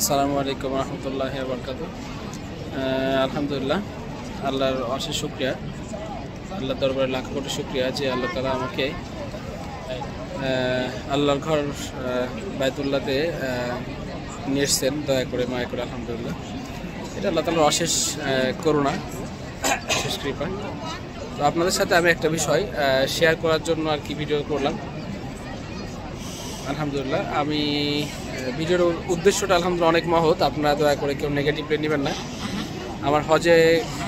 আসসালামু আলাইকুম রহমতুল্লাহি ওয়া বারাকাতুহু। আলহামদুলিল্লাহ, আল্লাহর অশেষ শুকরিয়া, আল্লাহর দরবারে লাখ কোটি শুকরিয়া যে আল্লাহ তাআলা আমাকে আল্লাহর ঘর বাইতুল্লাহতে নিয়ে এসেছেন দয়া করে মায়া করে। আলহামদুলিল্লাহ, এটা আল্লাহ তাআলার অশেষ করুণা, অশেষ কৃপা। তো আপনাদের সাথে আমি একটা বিষয় শেয়ার করার জন্য আর কি ভিডিও করলাম। আলহামদুলিল্লাহ, আমি ভিডিওর উদ্দেশ্যটা আলহামদুলিল্লাহ অনেক মহৎ, আপনারা দয়া করে কেউ নেগেটিভলি নেবেন না। আমার হজে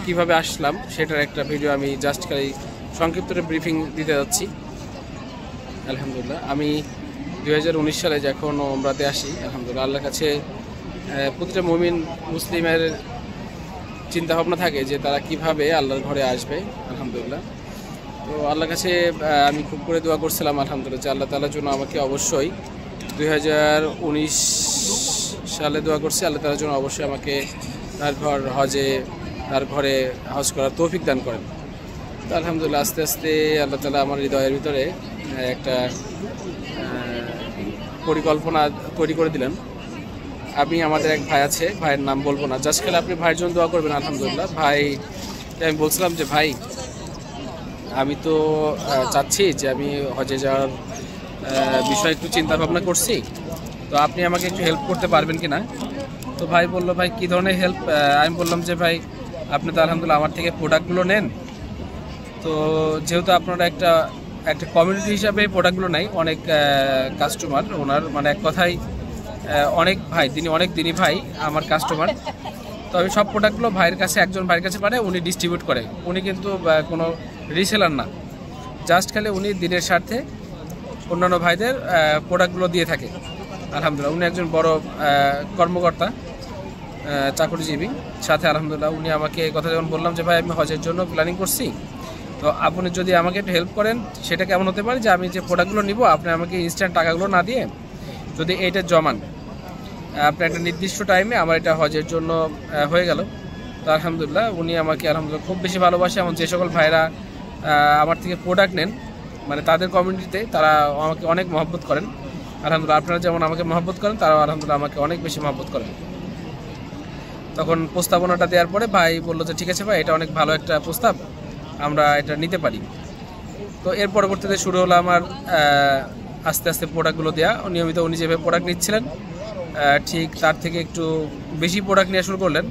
কিভাবে আসলাম সেটার একটা ভিডিও আমি জাস্ট খালি সংক্ষিপ্ত ব্রিফিং দিতে যাচ্ছি। আলহামদুলিল্লাহ, আমি 2019 সালে যখন ওমরাতে আসি, আলহামদুলিল্লাহ আল্লাহর কাছে প্রতিটা মুমিন মুসলিমের চিন্তা ভাবনা থাকে যে তারা কিভাবে আল্লাহর ঘরে আসবে। আলহামদুলিল্লাহ, তো আল্লাহর কাছে আমি খুব করে দোয়া করছিলাম আলহামদুলিল্লাহ যে আল্লাহ তাআলার জন্য আমাকে অবশ্যই 2019 সালে দোয়া করছি, আল্লাহ তাআলার জন্য অবশ্যই আমাকে তার ঘরে হজ করার তৌফিক দান করেন। তো আলহামদুলিল্লাহ আস্তে আস্তে আল্লাহ তাআলা আমার হৃদয়ের ভিতরে একটা পরিকল্পনা তৈরি করে দিলেন। আমাদের এক ভাই আছে, ভাইয়ের নাম বলবো না, জাস্ট খেলে আপনি ভাইয়ের জন্য দোয়া করবেন। আলহামদুলিল্লাহ, ভাই আমি বলছিলাম যে ভাই আমি তো চাচ্ছি যে আমি হজে যাওয়ার বিষয়ে একটু চিন্তা ভাবনা করছি, তো আপনি আমাকে একটু হেল্প করতে পারবেন কি না? তো ভাই বললো ভাই কী ধরনের হেল্প? আমি বললাম যে ভাই আপনি তো আলহামদুলিল্লাহ আমার থেকে প্রোডাক্টগুলো নেন, তো যেহেতু আপনারা একটা কমিউনিটি হিসাবে প্রোডাক্টগুলো নেই, অনেক কাস্টমার ওনার, মানে এক কথায় অনেক ভাই, তিনি অনেক দিনই ভাই আমার কাস্টমার। তো আমি সব প্রোডাক্টগুলো একজন ভাইয়ের কাছে পাঠাই, উনি ডিস্ট্রিবিউট করে। উনি কিন্তু কোনো রিসেলার না, জাস্ট খালি উনি দিনের স্বার্থে অন্যান্য ভাইদের প্রোডাক্টগুলো দিয়ে থাকে। আলহামদুলিল্লাহ, উনি একজন বড় কর্মকর্তা, চাকরিজীবী সাথে। আলহামদুলিল্লাহ, উনি আমাকে এই কথা যখন বললাম যে ভাই আমি হজের জন্য প্ল্যানিং করছি, তো আপনি যদি আমাকে একটু হেল্প করেন, সেটা কেমন হতে পারে যে আমি যে প্রোডাক্টগুলো নিব আপনি আমাকে ইনস্ট্যান্ট টাকাগুলো না দিয়ে যদি এইটা জমান, আপনি একটা নির্দিষ্ট টাইমে আমার এটা হজের জন্য হয়ে গেল। তো আলহামদুলিল্লাহ উনি আমাকে আলহামদুলিল্লাহ খুব বেশি ভালোবাসে। এমন যে সকল ভাইরা আমার থেকে প্রোডাক্ট নেন, মানে তাদের কমিউনিটিতে তারা আমাকে অনেক মহব্বত করেন। আলহামদুলিল্লাহ, আপনারা যেমন আমাকে মহব্বত করেন, তারাও আলহামদুলিল্লাহ আমাকে অনেক বেশি মহব্বত করেন। তখন প্রস্তাবনাটা দেওয়ার পরে ভাই বললো যে ঠিক আছে ভাই, এটা অনেক ভালো একটা প্রস্তাব, আমরা এটা নিতে পারি। তো এর পরবর্তীতে শুরু হলো আমার আস্তে আস্তে প্রোডাক্টগুলো দেওয়া। নিয়মিত উনি যেভাবে প্রোডাক্ট নিচ্ছিলেন, ঠিক তার থেকে একটু বেশি প্রোডাক্ট নেওয়া শুরু করলেন।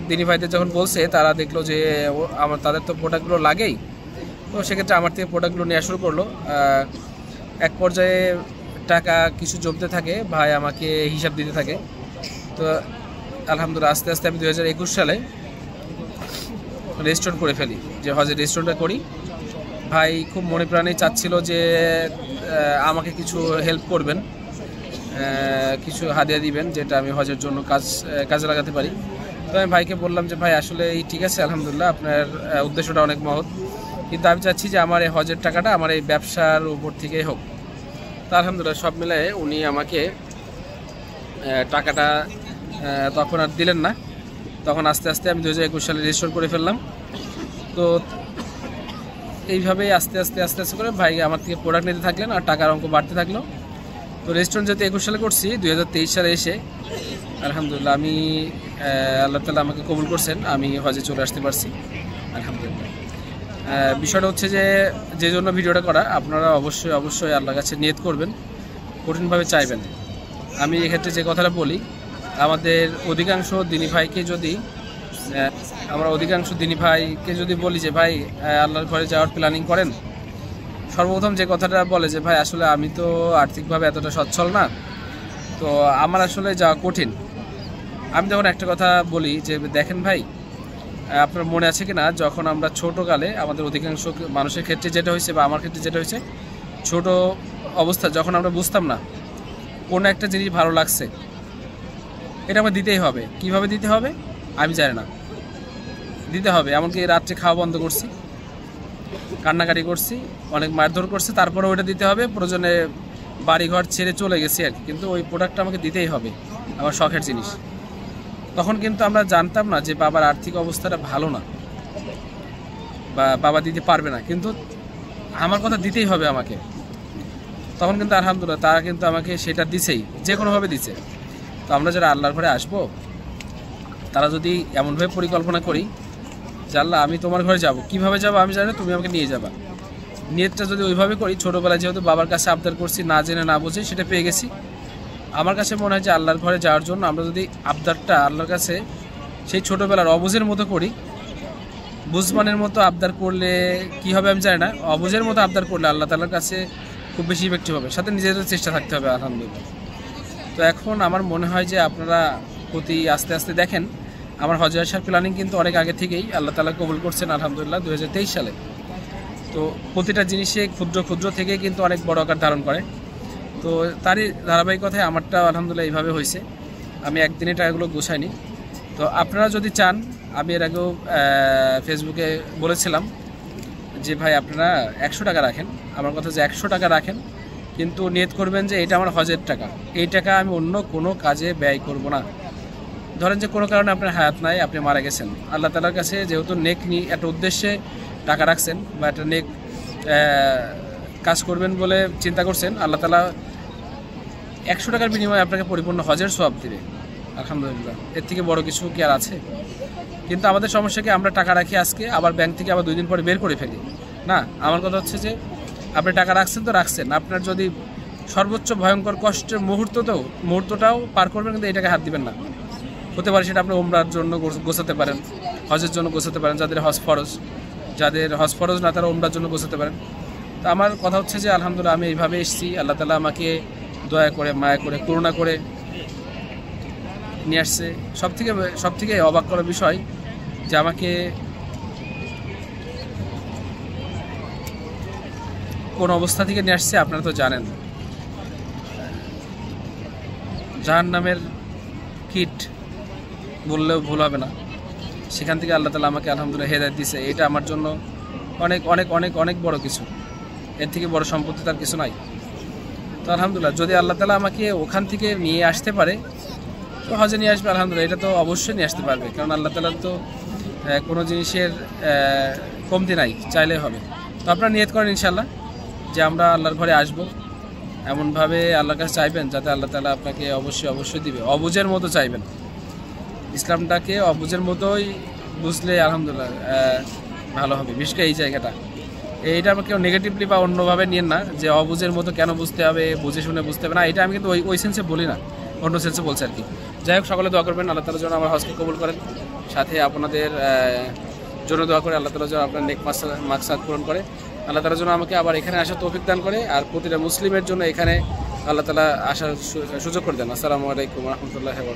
দিনী ভাইদের যখন বলছে, তারা দেখলো যে তাদের তো প্রোডাক্টগুলো লাগেই, তো সেক্ষেত্রে আমার থেকে প্রোডাক্টগুলো নেওয়া শুরু করলো। এক পর্যায়ে টাকা কিছু জমতে থাকে, ভাই আমাকে হিসাব দিতে থাকে। তো আলহামদুলিল্লাহ আস্তে আস্তে আমি 2021 সালে রেজিস্ট্রেশন করে ফেলি, যে হজের রেজিস্ট্রেশনটা করি। ভাই খুব মনে প্রাণে চাচ্ছিল যে আমাকে কিছু হেল্প করবেন, কিছু হাদিয়া দিবেন, যেটা আমি হজের জন্য কাজে লাগাতে পারি। তো আমি ভাইকে বললাম যে ভাই আসলে ঠিক আছে, আলহামদুলিল্লাহ আপনার উদ্দেশ্যটা অনেক মহৎ, কিন্তু আমি চাচ্ছি যে আমার এই হজের টাকাটা আমার এই ব্যবসার উপর থেকেই হোক। তো আলহামদুলিল্লাহ সব মিলায়ে উনি আমাকে টাকাটা তখন আর দিলেন না। তখন আস্তে আস্তে আমি 2021 সালে রেজিস্ট্রেশন করে ফেললাম। তো এইভাবেই আস্তে আস্তে করে ভাই আমার থেকে প্রোডাক্ট নিতে থাকলেন, আর টাকার অঙ্ক বাড়তে থাকলো। তো রেজিস্ট্রেশন যেহেতু 21 সালে করছি, 2023 সালে এসে আলহামদুলিল্লাহ আমি আল্লাহ তাআলা আমাকে কবুল করছেন, আমি হজে চলে আসতে পারছি আলহামদুলিল্লাহ। বিষয়টা হচ্ছে যে জন্য ভিডিওটা করা, আপনারা অবশ্যই আল্লাহর কাছে নিয়ত করবেন, কঠিনভাবে চাইবেন। আমি এক্ষেত্রে যে কথাটা বলি, আমাদের অধিকাংশ দিনী ভাইকে যদি বলি যে ভাই আল্লাহর ঘরে যাওয়ার প্ল্যানিং করেন, সর্বপ্রথম যে কথাটা বলে যে ভাই আসলে আমি তো আর্থিকভাবে এতটা সচ্ছল না, তো আমার আসলে যাওয়া কঠিন। আমি তখন একটা কথা বলি যে দেখেন ভাই, আপনার মনে আছে কিনা, যখন আমরা ছোটোকালে আমাদের অধিকাংশ মানুষের ক্ষেত্রে যেটা হয়েছে, বা আমার ক্ষেত্রে যেটা হয়েছে, ছোট অবস্থা যখন আমরা বুঝতাম না কোনো একটা জিনিস ভালো লাগছে, এটা আমার দিতেই হবে। কিভাবে দিতে হবে আমি জানি না, দিতে হবে। এমনকি রাত্রে খাওয়া বন্ধ করছি, কান্নাকাটি করছি, অনেক মারধর করছে, তারপরে ওইটা দিতে হবে। প্রয়োজনে বাড়িঘর ছেড়ে চলে গেছি আর কি, কিন্তু ওই প্রোডাক্টটা আমাকে দিতেই হবে, আমার শখের জিনিস। তখন কিন্তু আমরা জানতাম না যে বাবার আর্থিক অবস্থাটা ভালো না, বা বাবা দিতে পারবে না, কিন্তু আমার কথা দিতেই হবে আমাকে। তখন কিন্তু আলহামদুলিল্লাহ তারা কিন্তু আমাকে সেটা দিছেই, যে কোনোভাবে দিছে। আমরা যারা আল্লাহর ঘরে আসবো তারা যদি এমনভাবে পরিকল্পনা করি যে আল্লাহ আমি তোমার ঘরে যাব, কীভাবে যাবো আমি জানি না, তুমি আমাকে নিয়ে যাবা, নিয়তটা যদি ওইভাবে করি, ছোটোবেলায় যেহেতু বাবার কাছে আবদার করছি না জেনে না বুঝে সেটা পেয়ে গেছি, আমার কাছে মনে হয় যে আল্লাহর ঘরে যাওয়ার জন্য আমরা যদি আবদারটা আল্লাহর কাছে সেই ছোটোবেলার অবুঝের মতো করি, বুঝমানের মতো আবদার করলে কি হবে আমি জানি না, অবুঝের মতো আবদার করলে আল্লাহ তাআলার কাছে খুব বেশি ইফেক্টিভ হবে, সাথে নিজেদের চেষ্টা থাকতে হবে আলহামদুলিল্লাহ। তো এখন আমার মনে হয় যে আপনারা প্রতি আস্তে আস্তে দেখেন, আমার হজে আসার প্ল্যানিং কিন্তু অনেক আগে থেকেই আল্লাহ তাআলা কবুল করছেন আলহামদুলিল্লাহ 2023 সালে। তো প্রতিটা জিনিসে ক্ষুদ্র ক্ষুদ্র থেকে কিন্তু অনেক বড় আকার ধারণ করে। তো তারই ধারাবাহিকতায় আমারটা আলহামদুলিল্লাহ এইভাবে হয়েছে, আমি একদিনে টাকাগুলো গুছাইনি। তো আপনারা যদি চান, আমি এর আগেও ফেসবুকে বলেছিলাম যে ভাই আপনারা 100 টাকা রাখেন, আমার কথা যে 100 টাকা রাখেন, কিন্তু নিয়ত করবেন যে এটা আমার হজের টাকা, এই টাকা আমি অন্য কোনো কাজে ব্যয় করব না। ধরেন যে কোনো কারণে আপনার হায়াত নাই, আপনি মারা গেছেন, আল্লাহ তাআলার কাছে যেহেতু নেক নিয়ে একটা উদ্দেশ্যে টাকা রাখছেন বা একটা নেক কাজ করবেন বলে চিন্তা করছেন, আল্লাহ তাআলা 100 টাকার বিনিময়ে আপনাকে পরিপূর্ণ হজের সওয়াব দিবে আলহামদুলিল্লাহ। এর থেকে বড় কিছু কি আর আছে? কিন্তু আমাদের সমস্যা কি, আমরা টাকা রাখি আজকে, আবার ব্যাংক থেকে আবার 2 দিন পরে বের করে ফেলি না। আমার কথা হচ্ছে যে আপনি টাকা রাখছেন তো রাখছেন, আপনার যদি সর্বোচ্চ ভয়ঙ্কর কষ্টের মুহূর্তটাও পার করবেন, কিন্তু এই টাকায় হাত দিবেন না। হতে পারে সেটা আপনি ওমরার জন্য গোছাতে পারেন, হজের জন্য গোছাতে পারেন, যাদের হজ ফরজ না তারা ওমরার জন্য গোছাতে পারেন। তো আমার কথা হচ্ছে যে আলহামদুলিল্লাহ আমি এইভাবে এসেছি, আল্লাহ তাআলা আমাকে দয়া করে মায়া করে করুণা করে নিয়ে আসছে। সব থেকে অবাক করার বিষয় যে আমাকে কোন অবস্থা থেকে নিয়ে আসছে আপনারা তো জানেন, জাহান্নামের কীট বললেও ভুল হবে না, সেখান থেকে আল্লাহ তাআলা আমাকে আলহামদুলিল্লাহ হেদায়েত দিয়েছে। এটা আমার জন্য অনেক অনেক অনেক অনেক বড় কিছু, এর থেকে বড় সম্পত্তি তার কিছু নাই। তো আলহামদুলিল্লাহ যদি আল্লাহ তাআলা আমাকে ওখান থেকে নিয়ে আসতে পারে তো হজে নিয়ে আসবে আলহামদুলিল্লাহ, এটা তো অবশ্যই নিয়ে আসতে পারবে, কারণ আল্লাহ তাআলার তো কোনো জিনিসের কমতি নাই, চাইলে হবে। তো আপনারা নিয়ত করেন ইনশাআল্লাহ যে আমরা আল্লাহর ঘরে আসব, এমনভাবে আল্লাহর কাছে চাইবেন যাতে আল্লাহ তাআলা আপনাকে অবশ্যই দিবে, অবুঝের মতো চাইবেন, ইসলামটাকে অবুঝের মতোই বুঝলে আলহামদুলিল্লাহ ভালো হবে। বিশেষ করে এই জায়গাটা, এইটা আমরা কেউ নেগেটিভলি বা অন্যভাবে নিয়েন না যে অবুঝের মতো কেন বুঝতে হবে, বুঝে শুনে বুঝতে হবে না, এটা আমি কিন্তু ওই সেন্সে বলি না, অন্য সেন্সে বলছি আর কি। যাই হোক, সকলে দোয়া করবেন আল্লাহ তাআলা যেন আমার হজকে কবুল করেন, সাথে আপনাদের জন্য দোয়া করে আল্লাহ তাআলা যেন আপনার নেক মাকসাদ পূরণ করে, আল্লাহ তাআলা যেন আমাকে আবার এখানে আসার তৌফিক দান করে, আর প্রতিটা মুসলিমের জন্য এখানে আল্লাহ তাআলা আসার সুযোগ করে দেন। আসসালামু আলাইকুম ওয়া রাহমাতুল্লাহি ওয়া বারাকাতুহু।